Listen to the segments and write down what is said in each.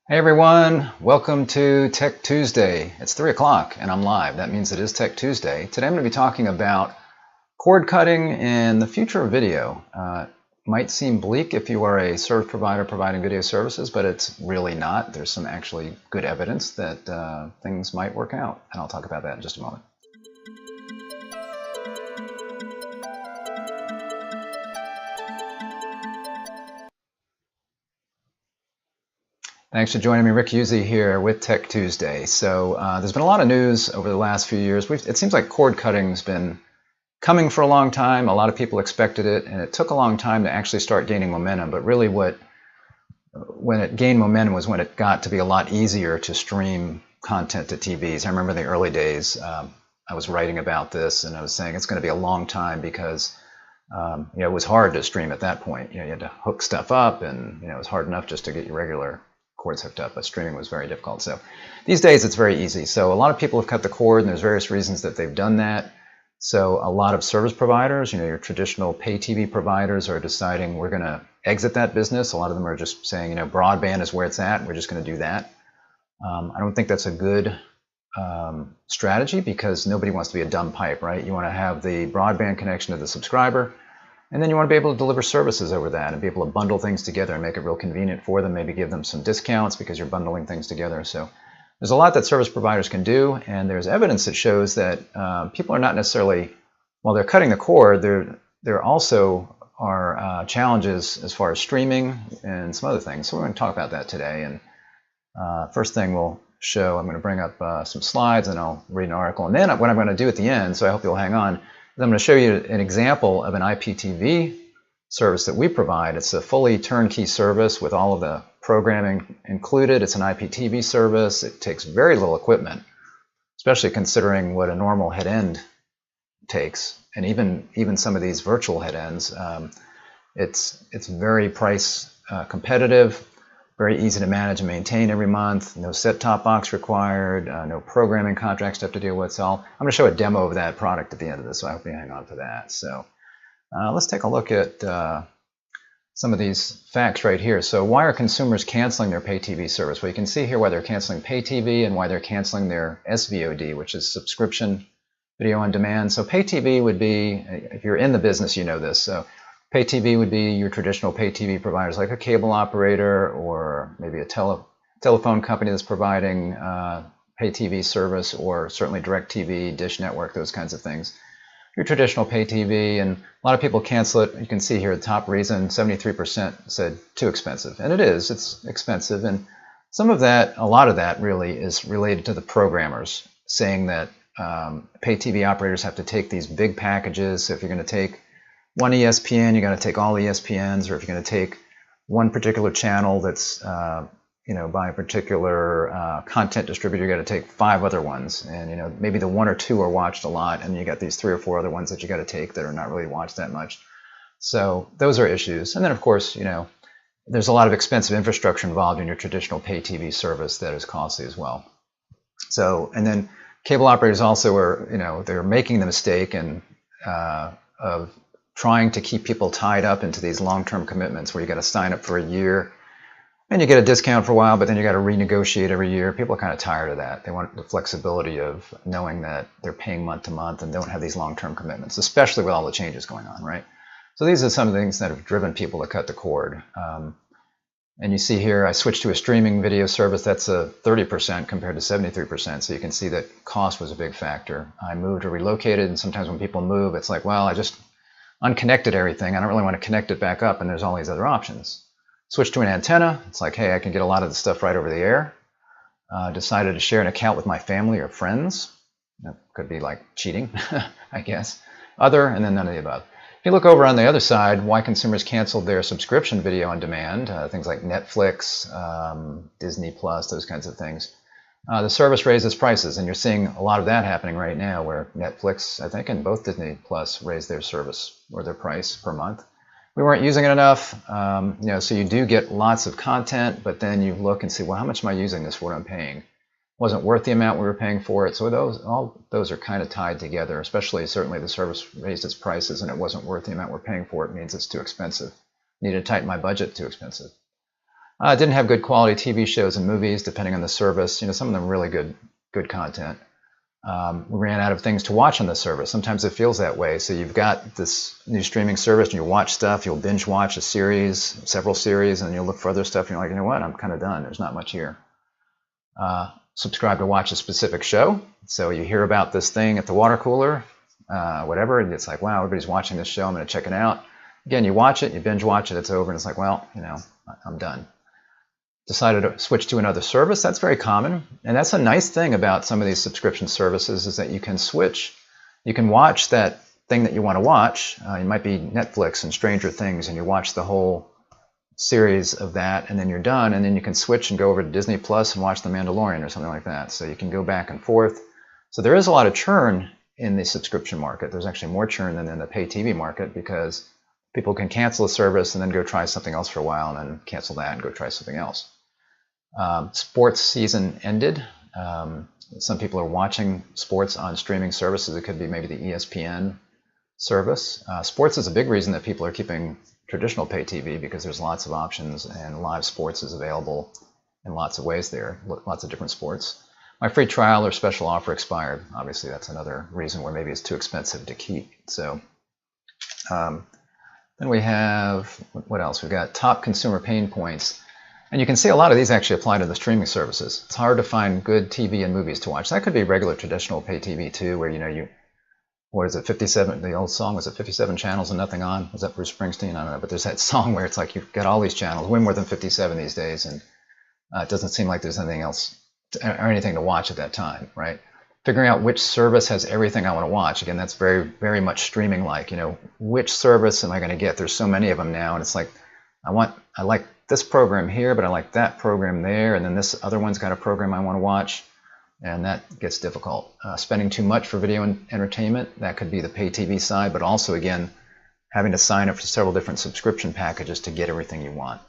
Hey everyone, welcome to Tech Tuesday. It's 3 o'clock and I'm live. That means it is Tech Tuesday. Today I'm going to be talking about cord cutting and the future of video. Might seem bleak if you are a service provider providing video services, but it's really not. There's some actually good evidence that things might work out, and I'll talk about that in just a moment. Thanks for joining me. Rick Uzzi here with Tech Tuesday. So there's been a lot of news over the last few years. It seems like cord cutting's been coming for a long time. A lot of people expected it, and it took a long time to actually start gaining momentum. But really when it gained momentum was when it got to be a lot easier to stream content to TVs. I remember in the early days, I was writing about this, and I was saying it's going to be a long time because it was hard to stream at that point. You had to hook stuff up, and it was hard enough just to get your regular cords hooked up, but streaming was very difficult. So these days it's very easy. So a lot of people have cut the cord, and there's various reasons that they've done that. So a lot of service providers, your traditional pay TV providers, are deciding we're going to exit that business. A lot of them are just saying, broadband is where it's at. We're just going to do that. I don't think that's a good strategy, because nobody wants to be a dumb pipe, right? You want to have the broadband connection to the subscriber, and then you want to be able to deliver services over that and be able to bundle things together and make it real convenient for them, maybe give them some discounts because you're bundling things together. So there's a lot that service providers can do, and there's evidence that shows that people are not necessarily, while they're cutting the cord, there also are challenges as far as streaming and some other things. So we're going to talk about that today. And first thing we'll show, I'm going to bring up some slides and I'll read an article. And then what I'm going to do at the end, so I hope you'll hang on, I'm going to show you an example of an Iptv service that we provide. It's a fully turnkey service with all of the programming included. It's an Iptv service. It takes very little equipment, especially considering what a normal head end takes, and even some of these virtual head ends. It's very price competitive, very easy to manage and maintain every month. No set-top box required, no programming contracts to have to deal with. So I'm going to show a demo of that product at the end of this, so I hope you hang on for that. So let's take a look at some of these facts right here. So why are consumers canceling their pay TV service? Well, you can see here why they're canceling pay TV and why they're canceling their SVOD, which is subscription video on demand. So pay TV would be, if you're in the business, you know this. So pay TV would be your traditional pay TV providers like a cable operator or maybe a telephone company that's providing pay TV service, or certainly DirecTV, Dish Network, those kinds of things. Your traditional pay TV, and a lot of people cancel it. You can see here the top reason, 73% said too expensive. And it is, it's expensive. And some of that, a lot of that really is related to the programmers saying that pay TV operators have to take these big packages. So if you're going to take one ESPN, you got to take all ESPNs, or if you're going to take one particular channel that's by a particular content distributor, you got to take 5 other ones, and maybe the 1 or 2 are watched a lot, and you got these 3 or 4 other ones that you got to take that are not really watched that much. So those are issues. And then of course, there's a lot of expensive infrastructure involved in your traditional pay TV service that is costly as well. So, and then cable operators also are, they're making the mistake of trying to keep people tied up into these long-term commitments where you got to sign up for a year and you get a discount for a while, but then you got to renegotiate every year. People are kind of tired of that. They want the flexibility of knowing that they're paying month to month and don't have these long-term commitments, especially with all the changes going on, right? So these are some of the things that have driven people to cut the cord. And you see here, I switched to a streaming video service. That's a 30% compared to 73%. So you can see that cost was a big factor. I moved or relocated, and sometimes when people move, it's like, well, I just unconnected everything. I don't really want to connect it back up, and there's all these other options. Switch to an antenna. It's like, hey, I can get a lot of the stuff right over the air. Decided to share an account with my family or friends. That could be like cheating, I guess. Other, and then none of the above. If you look over on the other side, why consumers canceled their subscription video on demand, things like Netflix, Disney Plus, those kinds of things. The service raises prices, and you're seeing a lot of that happening right now, where Netflix, I think, and both Disney Plus raised their service or their price per month. We weren't using it enough, so you do get lots of content, but then you look and see, well, how much am I using this for? What I'm paying wasn't worth the amount we were paying for it. So all those are kind of tied together, especially certainly the service raised its prices and it wasn't worth the amount we're paying for it, means it's too expensive. Needed to tighten my budget, too expensive. Didn't have good quality TV shows and movies, depending on the service. Some of them really good content. We ran out of things to watch on the service. Sometimes it feels that way. So you've got this new streaming service, and you watch stuff. You'll binge watch a series, several series, and you'll look for other stuff. And you're like, you know what? I'm kind of done. There's not much here. Subscribe to watch a specific show. So you hear about this thing at the water cooler, whatever, and it's like, wow, everybody's watching this show. I'm going to check it out. Again, you watch it, you binge watch it, it's over, and it's like, well, I'm done. Decided to switch to another service. That's very common, and that's a nice thing about some of these subscription services is that you can switch. You can watch that thing that you want to watch. It might be Netflix and Stranger Things, and you watch the whole series of that, and then you're done, and then you can switch and go over to Disney Plus and watch The Mandalorian or something like that. So you can go back and forth. So there is a lot of churn in the subscription market. There's actually more churn than in the pay TV market because people can cancel a service and then go try something else for a while and then cancel that and go try something else. Sports season ended. Some people are watching sports on streaming services. It could be maybe the ESPN service. Sports is a big reason that people are keeping traditional pay TV because there's lots of options and live sports is available in lots of ways there, lots of different sports. My free trial or special offer expired. Obviously, that's another reason where maybe it's too expensive to keep. So then we have, what else? We've got top consumer pain points. And you can see a lot of these actually apply to the streaming services. It's hard to find good TV and movies to watch. That could be regular traditional pay TV too, where what is it, 57, the old song, was it 57 channels and nothing on? Was that Bruce Springsteen? I don't know, but there's that song where it's like you've got all these channels, way more than 57 these days, and it doesn't seem like there's anything else or anything to watch at that time, right? Figuring out which service has everything I want to watch. Again, that's very, very much streaming-like. Which service am I going to get? There's so many of them now, and it's like, I like this program here, but I like that program there, and then this other one's got a program I want to watch, and that gets difficult. Spending too much for video and entertainment, that could be the pay TV side, but also, again, having to sign up for several different subscription packages to get everything you want.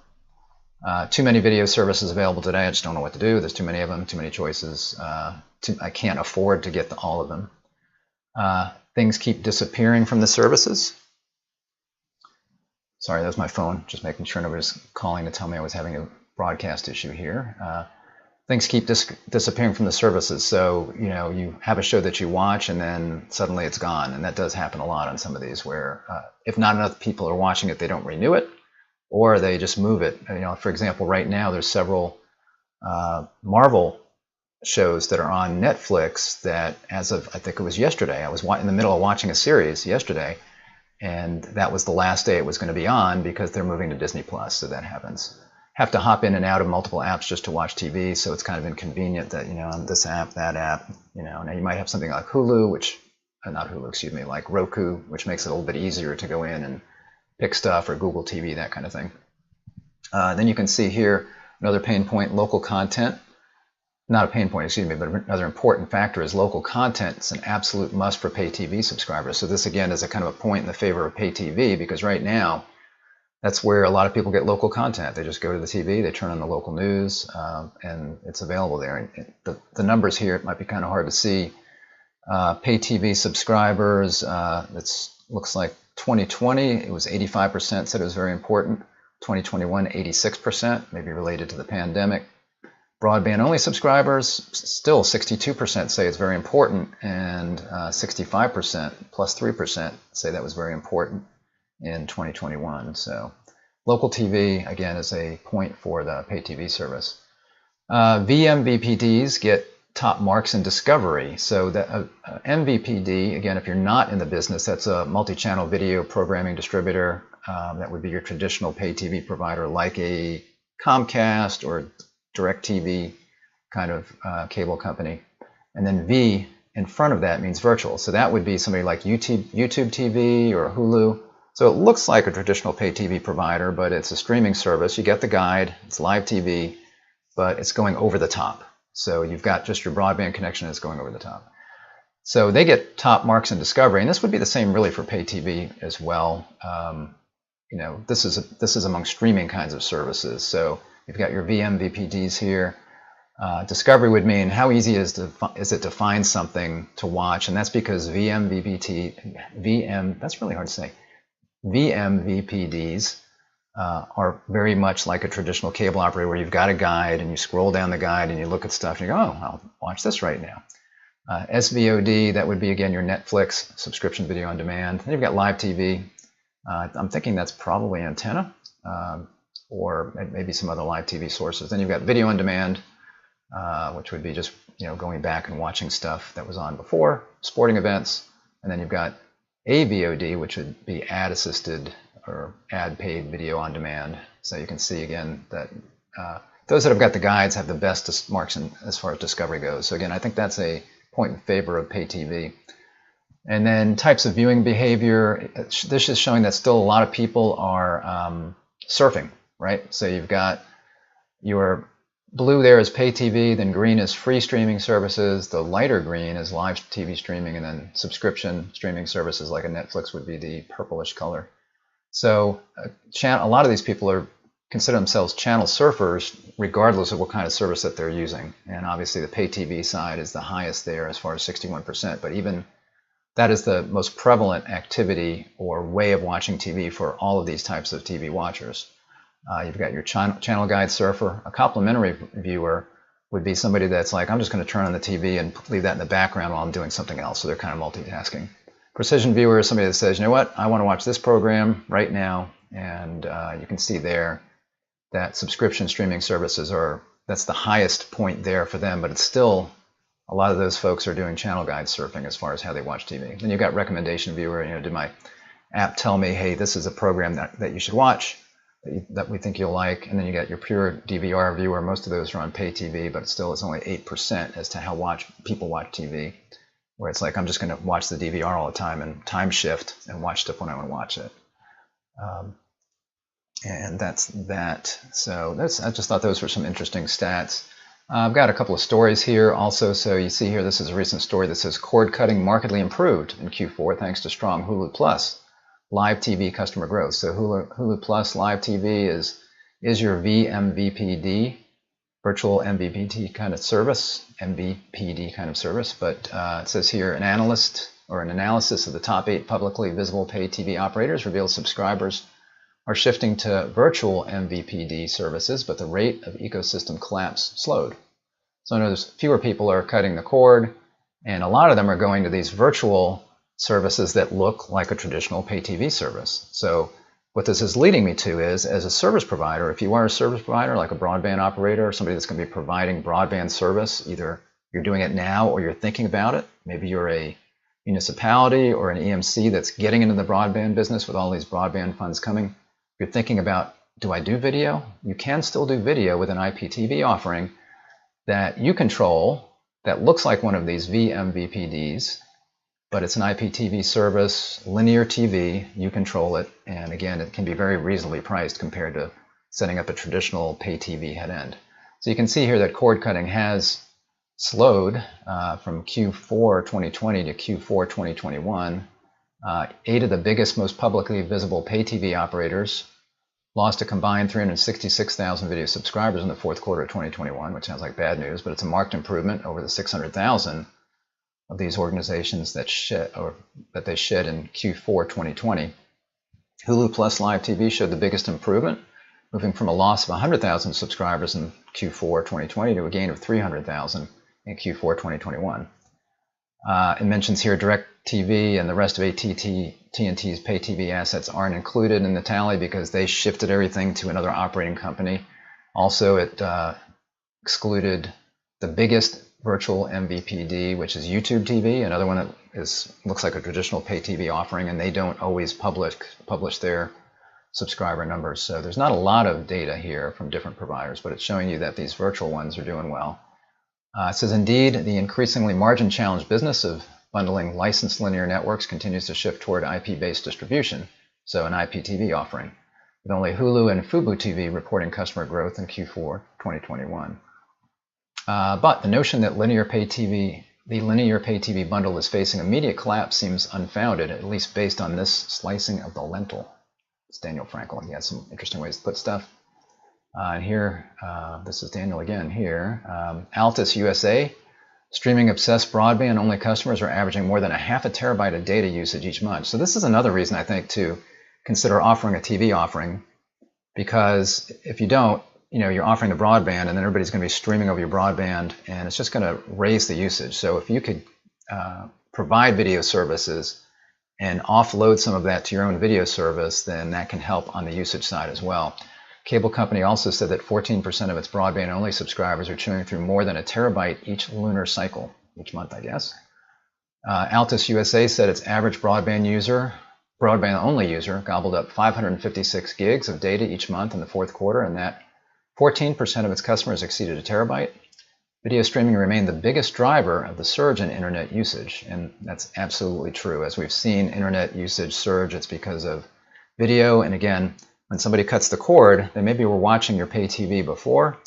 Too many video services available today. I just don't know what to do. There's too many of them, too many choices. I can't afford to get all of them. Things keep disappearing from the services. Sorry, that was my phone, just making sure nobody's calling to tell me I was having a broadcast issue here. Things keep disappearing from the services. So, you have a show that you watch and then suddenly it's gone. And that does happen a lot on some of these where if not enough people are watching it, they don't renew it or they just move it. For example, right now there's several Marvel shows that are on Netflix that as of, I think it was yesterday, I was in the middle of watching a series yesterday, and that was the last day it was going to be on because they're moving to Disney Plus, so that happens. Have to hop in and out of multiple apps just to watch TV, so it's kind of inconvenient that, on this app, that app, now you might have something like Hulu, like Roku, which makes it a little bit easier to go in and pick stuff, or Google TV, that kind of thing. Then you can see here another pain point, local content. Not a pain point, excuse me, but another important factor is local content. It's an absolute must for pay TV subscribers. So this, again, is a kind of a point in the favor of pay TV because right now, that's where a lot of people get local content. They just go to the TV, they turn on the local news, and it's available there. And the numbers here, it might be kind of hard to see. Pay TV subscribers, it looks like 2020, it was 85% said it was very important. 2021, 86%, maybe related to the pandemic. Broadband-only subscribers, still 62% say it's very important, and 65%, plus 3%, say that was very important in 2021. So local TV, again, is a point for the pay TV service. VMVPDs get top marks in discovery. So the MVPD, again, if you're not in the business, that's a multi-channel video programming distributor. That would be your traditional pay TV provider like a Comcast or DirecTV kind of cable company. And then V in front of that means virtual. So that would be somebody like YouTube TV or Hulu. So it looks like a traditional pay TV provider, but it's a streaming service. You get the guide, it's live TV, but it's going over the top. So you've got just your broadband connection that's going over the top. So they get top marks in discovery, and this would be the same really for pay TV as well. This is among streaming kinds of services. So you've got your VMVPDs here. Discovery would mean how easy is it to find something to watch, and that's because that's really hard to say. VMVPDs are very much like a traditional cable operator, where you've got a guide and you scroll down the guide and you look at stuff and you go, oh, I'll watch this right now. SVOD, that would be, again, your Netflix subscription video on demand. Then you've got live TV. I'm thinking that's probably Antenna, or maybe some other live TV sources. Then you've got video on demand, which would be just going back and watching stuff that was on before, sporting events. And then you've got AVOD, which would be ad-assisted or ad-paid video on demand. So you can see again that those that have got the guides have the best marks as far as discovery goes. So again, I think that's a point in favor of pay TV. And then types of viewing behavior. This is showing that still a lot of people are surfing, right? So you've got your blue there is pay TV, then green is free streaming services, the lighter green is live TV streaming, and then subscription streaming services like a Netflix would be the purplish color. So a lot of these people consider themselves channel surfers regardless of what kind of service that they're using. And obviously the pay TV side is the highest there as far as 61%, but even that is the most prevalent activity or way of watching TV for all of these types of TV watchers. You've got your channel guide surfer. A complementary viewer would be somebody that's like, I'm just going to turn on the TV and leave that in the background while I'm doing something else. So they're kind of multitasking. Precision viewer is somebody that says, you know what, I want to watch this program right now. And you can see there that subscription streaming services that's the highest point there for them, but it's still, a lot of those folks are doing channel guide surfing as far as how they watch TV. Then you've got recommendation viewer. Did my app tell me, hey, this is a program that you should watch, that we think you'll like? And then you got your pure DVR viewer. Most of those are on pay TV, but still it's only 8% as to how people watch TV, where it's like, I'm just going to watch the DVR all the time and time shift and watch stuff when I want to watch it. And that's that. So I just thought those were some interesting stats. I've got a couple of stories here also. So you see here, this is a recent story that says cord cutting markedly improved in Q4 thanks to strong Hulu Plus live TV customer growth. So Hulu Plus live TV is your VMVPD, virtual MVPD kind of service, MVPD kind of service. But it says here, an analysis of the top 8 publicly visible pay TV operators reveals subscribers are shifting to virtual MVPD services, but the rate of ecosystem collapse slowed. So notice fewer people are cutting the cord, and a lot of them are going to these virtual services that look like a traditional pay TV service. So what this is leading me to is, as a service provider, if you are a service provider like a broadband operator or somebody that's going to be providing broadband service, either you're doing it now or you're thinking about it, maybe you're a municipality or an EMC that's getting into the broadband business with all these broadband funds coming, you're thinking about, do I do video? You can still do video with an IPTV offering that you control that looks like one of these vMVPDs, but it's an IPTV service, linear TV, you control it, and again, it can be very reasonably priced compared to setting up a traditional pay TV head end. So you can see here that cord cutting has slowed from Q4 2020 to Q4 2021. 8 of the biggest, most publicly visible pay TV operators lost a combined 366,000 video subscribers in the fourth quarter of 2021, which sounds like bad news, but it's a marked improvement over the 600,000 of these organizations that they shed in Q4 2020. Hulu Plus Live TV showed the biggest improvement, moving from a loss of 100,000 subscribers in Q4 2020 to a gain of 300,000 in Q4 2021. It mentions here DirecTV and the rest of AT&T's pay TV assets aren't included in the tally because they shifted everything to another operating company. Also, it excluded the biggest virtual MVPD, which is YouTube TV, another one that looks like a traditional pay TV offering, and they don't always publish their subscriber numbers. So there's not a lot of data here from different providers, but it's showing you that these virtual ones are doing well. It says, indeed, the increasingly margin-challenged business of bundling licensed linear networks continues to shift toward IP-based distribution, so an IPTV offering, with only Hulu and Fubo TV reporting customer growth in Q4 2021. But the notion that the linear pay TV bundle is facing immediate collapse seems unfounded, at least based on this slicing of the lentil. It's Daniel Frankel. He has some interesting ways to put stuff. And here, this is Daniel again here. Altus USA, streaming obsessed broadband only customers are averaging more than 0.5 terabyte of data usage each month. So this is another reason I think to consider offering a TV offering, because if you don't, you're offering the broadband, and then everybody's going to be streaming over your broadband, and it's just going to raise the usage. So if you could provide video services and offload some of that to your own video service, then that can help on the usage side as well. Cable company also said that 14% of its broadband-only subscribers are chewing through more than a terabyte each lunar cycle, each month, I guess. Altus USA said its average broadband-only user gobbled up 556 gigs of data each month in the fourth quarter, and that 14% of its customers exceeded a terabyte. Video streaming remained the biggest driver of the surge in internet usage, and that's absolutely true. As we've seen internet usage surge, it's because of video. And again, when somebody cuts the cord, they maybe were watching your pay TV before,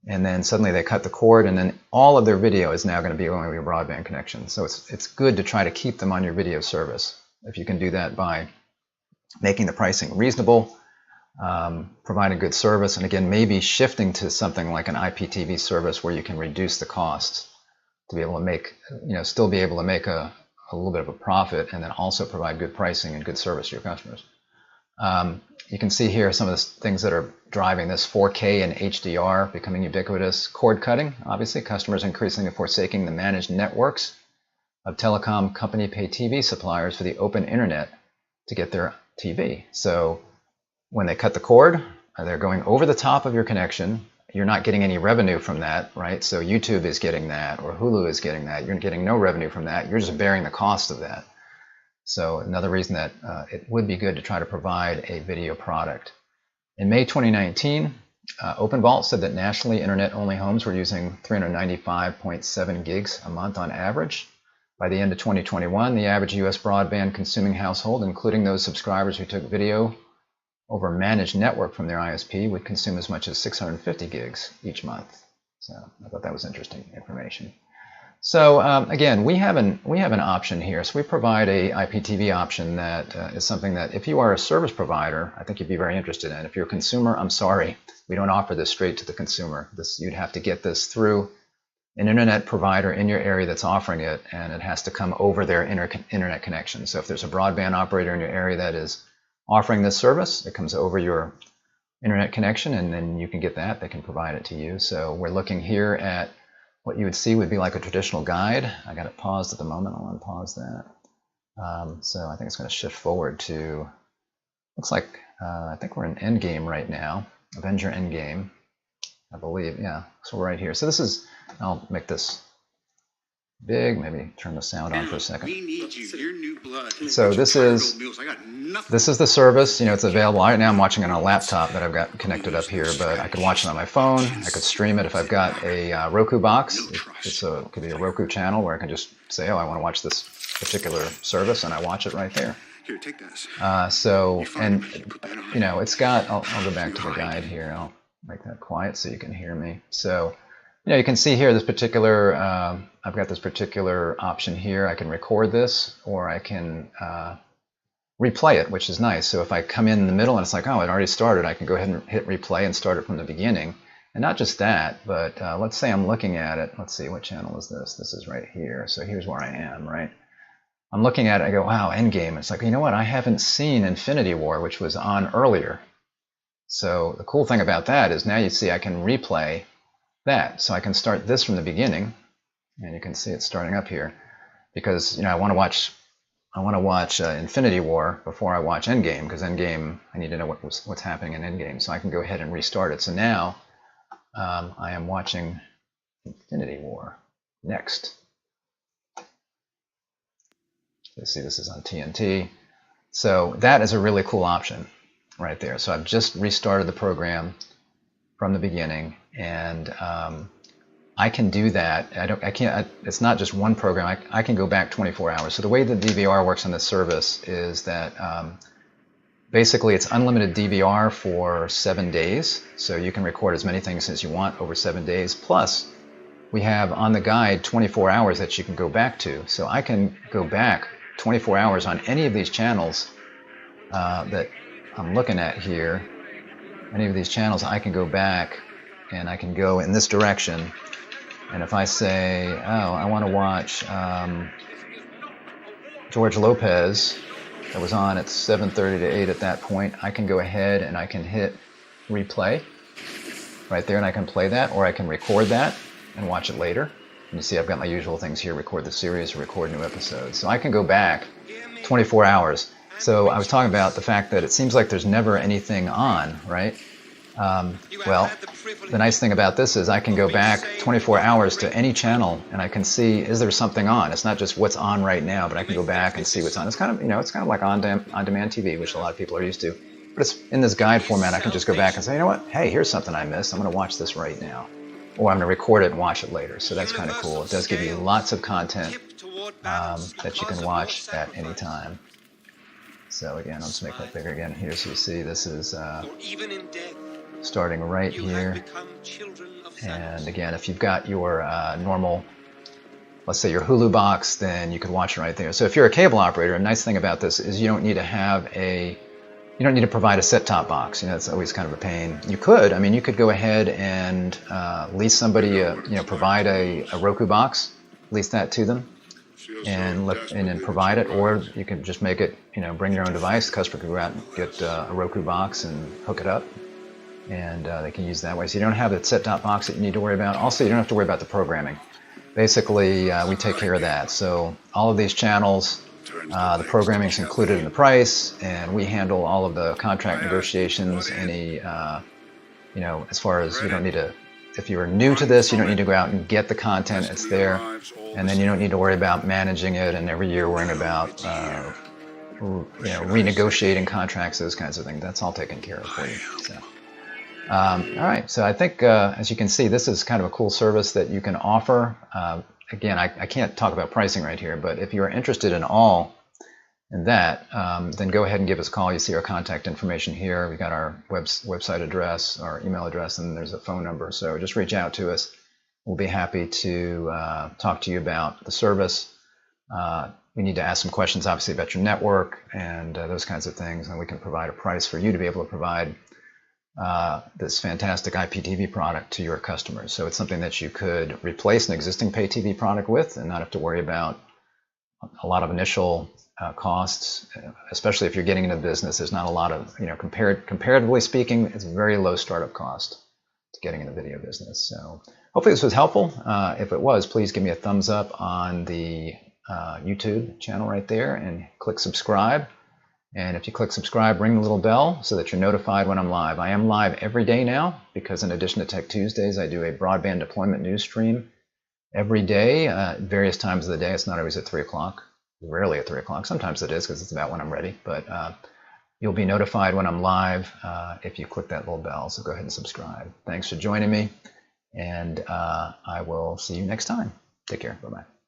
and then suddenly they cut the cord, and then all of their video is now going to be going over your broadband connection. So it's good to try to keep them on your video service. If you can do that by making the pricing reasonable, providing good service, and again, maybe shifting to something like an IPTV service where you can reduce the costs to be able to make, still be able to make a little bit of a profit, and then also provide good pricing and good service to your customers. You can see here some of the things that are driving this: 4K and HDR becoming ubiquitous, cord cutting, obviously, customers increasingly forsaking the managed networks of telecom company pay TV suppliers for the open internet to get their TV. So when they cut the cord, they're going over the top of your connection. You're not getting any revenue from that, right? So YouTube is getting that, or Hulu is getting that. You're getting no revenue from that. You're just bearing the cost of that. So another reason that it would be good to try to provide a video product. In May 2019, OpenVault said that nationally internet-only homes were using 395.7 gigs a month on average. By the end of 2021, the average U.S. broadband consuming household, including those subscribers who took video over managed network from their ISP, would consume as much as 650 gigs each month. So I thought that was interesting information. So again, we have an option here. So we provide a IPTV option that is something that if you are a service provider, I think you'd be very interested in. If you're a consumer, I'm sorry, we don't offer this straight to the consumer. You'd have to get this through an internet provider in your area that's offering it, and it has to come over their internet connection. So if there's a broadband operator in your area that is offering this service, it comes over your internet connection, and then you can get that. They can provide it to you. So we're looking here at what you would see would be like a traditional guide. I got it paused at the moment. I'll unpause that. So I think it's going to shift forward to, looks like, I think we're in Endgame right now, Avenger Endgame, I believe. Yeah, so we're right here. So this is, I'll make this big, maybe turn the sound on for a second. We need you. Your new blood. So this is the service. It's available right now. I'm watching it on a laptop that I've got connected up here, but I could watch it on my phone. I could stream it if I've got a Roku box. It could be a Roku channel where I can just say, oh, I want to watch this particular service, and I watch it right there. Here, take this. It's got, I'll go back to the guide here. I'll make that quiet so you can hear me. So you can see here this particular, I've got this particular option here. I can record this, or I can replay it, which is nice. So if I come in the middle and it's like, oh, it already started, I can go ahead and hit replay and start it from the beginning. And not just that, but let's say I'm looking at it. Let's see, what channel is this? This is right here. So here's where I am, right? I'm looking at it, I go, wow, Endgame. It's like, you know what? I haven't seen Infinity War, which was on earlier. So the cool thing about that is now you see I can replay that. So I can start this from the beginning, and you can see it starting up here, because I want to watch Infinity War before I watch Endgame, because Endgame, I need to know what's happening in Endgame, so I can go ahead and restart it. So now I am watching Infinity War next. You see this is on TNT. So that is a really cool option right there. So I've just restarted the program from the beginning, and I can do that. It's not just one program. I can go back 24 hours. So the way the DVR works on this service is that basically it's unlimited DVR for 7 days. So you can record as many things as you want over 7 days. Plus, we have on the guide 24 hours that you can go back to. So I can go back 24 hours on any of these channels that I'm looking at here. Any of these channels, I can go back and I can go in this direction. And if I say, oh, I want to watch George Lopez, that was on at 7:30 to 8 at that point, I can go ahead and I can hit replay right there, and I can play that, or I can record that and watch it later. And you see I've got my usual things here: record the series, record new episodes. So I can go back 24 hours. So I was talking about the fact that it seems like there's never anything on, right? Well, the nice thing about this is I can go back 24 hours to any channel and I can see, is there something on? It's not just what's on right now, but I can go back and see what's on. It's kind of, it's kind of like on-demand TV, which a lot of people are used to. But it's in this guide format. I can just go back and say, you know what? Hey, here's something I missed. I'm going to watch this right now. Or I'm going to record it and watch it later. So that's kind of cool. It does give you lots of content that you can watch at any time. So again, let's make that bigger again here so you see this is starting right here. And again, if you've got your normal, let's say your Hulu box, then you can watch it right there. So if you're a cable operator, a nice thing about this is you don't need to provide a set-top box. It's always kind of a pain. You could, you could go ahead and lease somebody, provide a Roku box, lease that to them, and then provide it, or you can just make it, bring your own device. The customer can go out and get a Roku box and hook it up, and they can use that way. So you don't have that set-top box that you need to worry about. Also, you don't have to worry about the programming. Basically, we take care of that. So all of these channels, the programming is included in the price, and we handle all of the contract negotiations. As far as you don't need to, if you're new to this, you don't need to go out and get the content. It's there, and then you don't need to worry about managing it and every year worrying about renegotiating contracts, those kinds of things. That's all taken care of for you. So. All right, so I think as you can see, this is kind of a cool service that you can offer. Again, I can't talk about pricing right here, but if you're interested in that, then go ahead and give us a call. You see our contact information here. We got our website address, our email address, and there's a phone number. So just reach out to us. We'll be happy to talk to you about the service. We need to ask some questions, obviously, about your network and those kinds of things, and we can provide a price for you to be able to provide this fantastic IPTV product to your customers. So it's something that you could replace an existing pay TV product with and not have to worry about a lot of initial costs, especially if you're getting into the business. There's not a lot of, comparatively speaking, it's very low startup cost to getting in the video business. So hopefully this was helpful. If it was, please give me a thumbs up on the YouTube channel right there and click subscribe. And if you click subscribe, ring the little bell so that you're notified when I'm live. I am live every day now because in addition to Tech Tuesdays, I do a broadband deployment news stream every day at various times of the day. It's not always at 3 o'clock, rarely at 3 o'clock. Sometimes it is because it's about when I'm ready. But you'll be notified when I'm live if you click that little bell. So go ahead and subscribe. Thanks for joining me, and I will see you next time. Take care. Bye-bye.